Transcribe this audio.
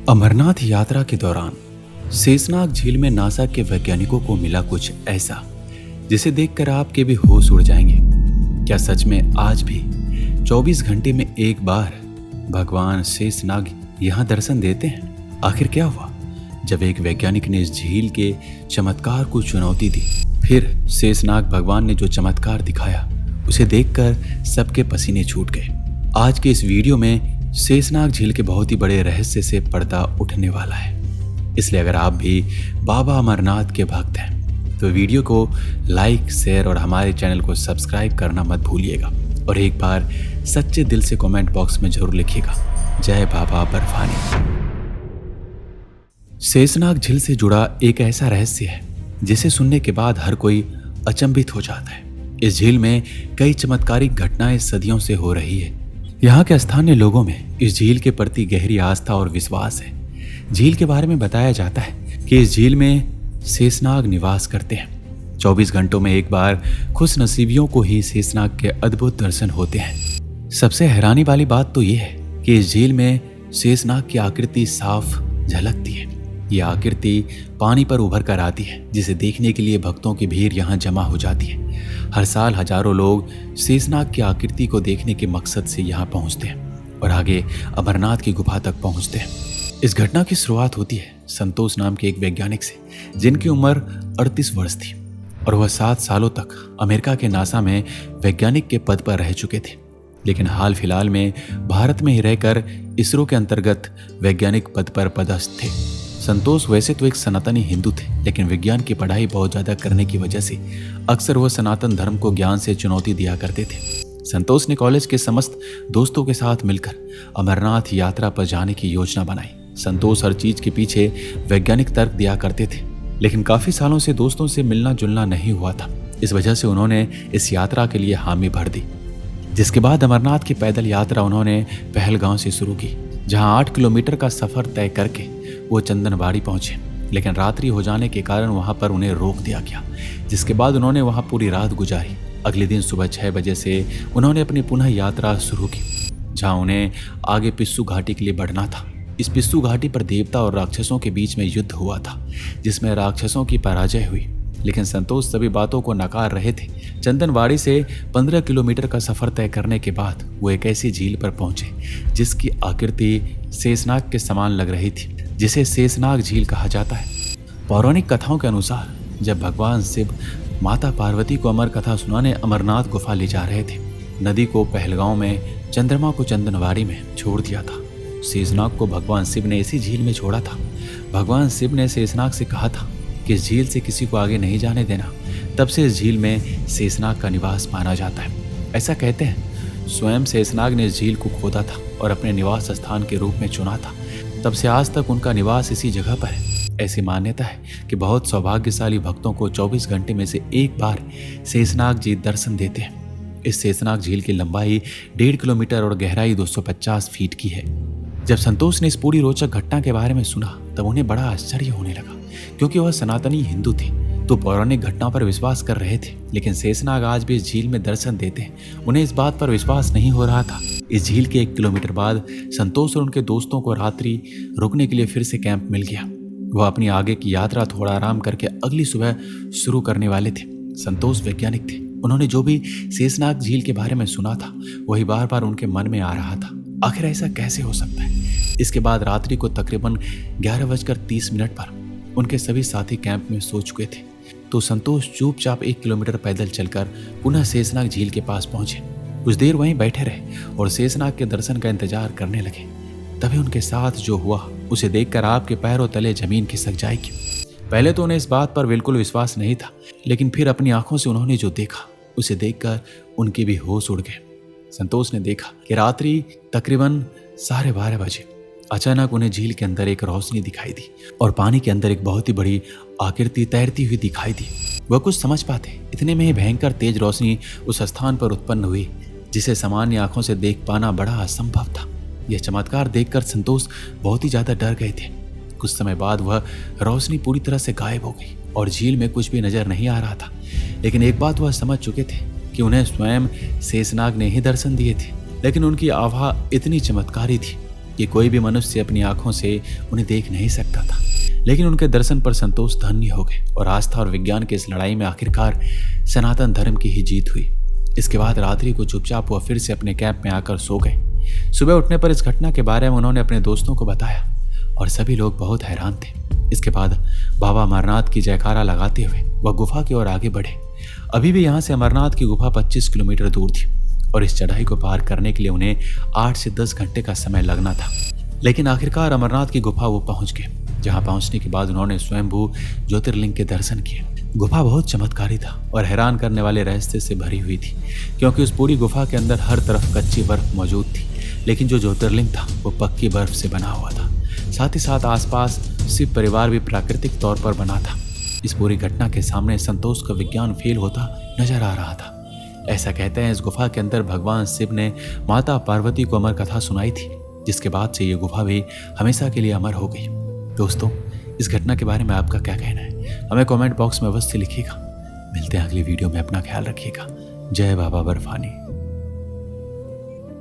अमरनाथ यात्रा के दौरान शेषनाग झील में नासा के वैज्ञानिकों को मिला कुछ ऐसा जिसे देखकर आपके भी होश उड़ जाएंगे। क्या सच में आज भी 24 घंटे में एक बार भगवान शेषनाग यहाँ दर्शन देते हैं? आखिर क्या हुआ जब एक वैज्ञानिक ने इस झील के चमत्कार को चुनौती दी? फिर शेषनाग भगवान ने जो चमत्कार दिखाया उसे देखकर सबके पसीने छूट गए। आज के इस वीडियो में शेषनाग झील के बहुत ही बड़े रहस्य से पर्दा उठने वाला है। इसलिए अगर आप भी बाबा अमरनाथ के भक्त हैं तो वीडियो को लाइक, शेयर और हमारे चैनल को सब्सक्राइब करना मत भूलिएगा। और एक बार सच्चे दिल से कमेंट बॉक्स में जरूर लिखिएगा, जय बाबा बर्फानी। शेषनाग झील से जुड़ा एक ऐसा रहस्य है जिसे सुनने के बाद हर कोई अचंभित हो जाता है। इस झील में कई चमत्कारिक घटनाएं सदियों से हो रही है। यहाँ के स्थानीय लोगों में इस झील के प्रति गहरी आस्था और विश्वास है। झील के बारे में बताया जाता है कि इस झील में शेषनाग निवास करते हैं। 24 घंटों में एक बार खुश नसीबियों को ही शेषनाग के अद्भुत दर्शन होते हैं। सबसे हैरानी वाली बात तो यह है कि इस झील में शेषनाग की आकृति साफ झलकती है। यह आकृति पानी पर उभर कर आती है, जिसे देखने के लिए भक्तों की भीड़ यहाँ जमा हो जाती है। हर साल हजारों लोग शेषनाग की आकृति को देखने के मकसद से यहाँ पहुँचते हैं और आगे अमरनाथ की गुफा तक पहुँचते हैं। इस घटना की शुरुआत होती है संतोष नाम के एक वैज्ञानिक से, जिनकी उम्र 38 वर्ष थी और वह 7 सालों तक अमेरिका के नासा में वैज्ञानिक के पद पर रह चुके थे। लेकिन हाल फिलहाल में भारत में ही रहकर इसरो के अंतर्गत वैज्ञानिक पद पर पदस्थ थे। संतोष वैसे तो एक सनातनी हिंदू थे, लेकिन विज्ञान की पढ़ाई बहुत ज्यादा करने की वजह से अक्सर वह सनातन धर्म को ज्ञान से चुनौती दिया करते थे। संतोष ने कॉलेज के समस्त दोस्तों के साथ मिलकर अमरनाथ यात्रा पर जाने की योजना बनाई। संतोष हर चीज के पीछे वैज्ञानिक तर्क दिया करते थे, लेकिन काफी सालों से दोस्तों से मिलना जुलना नहीं हुआ था। इस वजह से उन्होंने इस यात्रा के लिए हामी भर दी, जिसके बाद अमरनाथ की पैदल यात्रा उन्होंने पहलगांव से शुरू की, जहां 8 किलोमीटर का सफर तय करके वो चंदनबाड़ी पहुंचे। लेकिन रात्रि हो जाने के कारण वहां पर उन्हें रोक दिया गया, जिसके बाद उन्होंने वहां पूरी रात गुजारी। अगले दिन सुबह 6 बजे से उन्होंने अपनी पुनः यात्रा शुरू की, जहां उन्हें आगे पिस्सू घाटी के लिए बढ़ना था। इस पिस्सू घाटी पर देवता और राक्षसों के बीच में युद्ध हुआ था, जिसमें राक्षसों की पराजय हुई। लेकिन संतोष सभी बातों को नकार रहे थे। चंदनबाड़ी से 15 किलोमीटर का सफर तय करने के बाद वो एक ऐसी झील पर पहुंचे जिसकी आकृति शेषनाग के समान लग रही थी, जिसे शेषनाग झील कहा जाता है। पौराणिक कथाओं के अनुसार जब भगवान शिव माता पार्वती को अमर कथा सुनाने अमरनाथ गुफा ले जा रहे थे, नदी को पहलगांव में, चंद्रमा को चंदनबाड़ी में छोड़ दिया था। शेषनाग को भगवान शिव ने इसी झील में छोड़ा था। भगवान शिव ने शेषनाग से कहा था कि इस झील से किसी को आगे नहीं जाने देना। तब से इस झील में शेषनाग का निवास माना जाता है। ऐसा कहते हैं स्वयं शेषनाग ने इस झील को खोदा था और अपने निवास स्थान के रूप में चुना था। तब से आज तक उनका निवास इसी जगह पर है। ऐसी मान्यता है कि बहुत सौभाग्यशाली भक्तों को 24 घंटे में से एक बार शेषनाग जी दर्शन देते हैं। इस शेषनाग झील की लंबाई 1.5 किलोमीटर और गहराई 250 फीट की है। जब संतोष ने इस पूरी रोचक घटना के बारे में सुना तब उन्हें बड़ा आश्चर्य होने लगा, क्योंकि वह सनातनी हिंदू थे तो पौराणिक घटना पर विश्वास कर रहे थे। लेकिन शेषनाग आज भी इस झील में दर्शन देते हैं। उन्हें इस बात पर विश्वास नहीं हो रहा था। इस झील के 1 किलोमीटर बाद संतोष और उनके दोस्तों को रात्रि रुकने के लिए फिर से कैंप मिल गया। वह अपनी आगे की यात्रा थोड़ा आराम करके अगली सुबह शुरू करने वाले थे। संतोष वैज्ञानिक थे। उन्होंने जो भी शेषनाग झील के बारे में सुना था वही बार बार उनके मन में आ रहा था। आखिर ऐसा कैसे हो सकता है? इसके बाद रात्रि को तकरीबन 11:30 पर उनके सभी साथी कैंप में सो चुके थे, तो संतोष चुपचाप 1 किलोमीटर पैदल चलकर पुनः शेषनाग झील के पास पहुंचे। कुछ देर वहीं बैठे रहे और शेषनाग के दर्शन का इंतजार करने लगे। तभी उनके साथ जो हुआ उसे देखकर आपके पैरों तले जमीन खिसक जाएगी। पहले तो उन्हें इस बात पर बिल्कुल विश्वास नहीं था, लेकिन फिर अपनी आंखों से उन्होंने जो देखा उसे देखकर उनके भी होश उड़ गए। संतोष ने देखा कि रात्रि तकरीबन 12:30 बजे अचानक उन्हें झील के अंदर एक रोशनी दिखाई दी और पानी के अंदर एक बहुत ही बड़ी आकृति तैरती हुई दिखाई दी। वह कुछ समझ पाते इतने में ही भयंकर तेज रोशनी उस स्थान पर उत्पन्न हुई, जिसे सामान्य आंखों से देख पाना बड़ा असंभव था। यह चमत्कार देखकर संतोष बहुत ही ज्यादा डर गए थे। कुछ समय बाद वह रोशनी पूरी तरह से गायब हो गई और झील में कुछ भी नजर नहीं आ रहा था। लेकिन एक बात वह समझ चुके थे कि उन्हें स्वयं शेषनाग ने ही दर्शन दिए थे, लेकिन उनकी आभा इतनी चमत्कारी थी कि कोई भी मनुष्य अपनी आंखों से उन्हें देख नहीं सकता था, लेकिन उनके दर्शन पर संतोष धन्य हो गए और आस्था और विज्ञान की इस लड़ाई में आखिरकार सनातन धर्म की ही जीत हुई। इसके बाद रात्रि को चुपचाप वह फिर से अपने कैंप में आकर सो गए। सुबह उठने पर इस घटना के बारे में उन्होंने अपने दोस्तों को बताया और सभी लोग बहुत हैरान थे। इसके बाद बाबा अमरनाथ की जयकारा लगाते हुए वह गुफा की ओर आगे बढ़े। अभी भी यहाँ से अमरनाथ की गुफा 25 किलोमीटर दूर थी और इस चढ़ाई को पार करने के लिए उन्हें 8 से 10 घंटे का समय लगना था। लेकिन आखिरकार अमरनाथ की गुफा वो पहुंच गए, जहां पहुंचने के बाद उन्होंने स्वयंभू ज्योतिर्लिंग के दर्शन किए। गुफा बहुत चमत्कारी था और हैरान करने वाले रहस्य से भरी हुई थी, क्योंकि उस पूरी गुफा के अंदर हर तरफ कच्ची बर्फ मौजूद थी, लेकिन जो ज्योतिर्लिंग था वो पक्की बर्फ से बना हुआ था। साथ ही साथ आसपास शिव परिवार भी प्राकृतिक तौर पर बना था। इस पूरी घटना के सामने संतोष का विज्ञान फेल होता नजर आ रहा था। ऐसा कहते हैं इस गुफा के अंदर भगवान शिव ने माता पार्वती को अमर कथा सुनाई थी, जिसके बाद से ये गुफा भी हमेशा के लिए अमर हो गई। दोस्तों, इस घटना के बारे में आपका क्या कहना है? हमें कमेंट बॉक्स में अवश्य लिखिएगा। मिलते हैं अगली वीडियो में। अपना ख्याल रखिएगा। जय बाबा बर्फानी।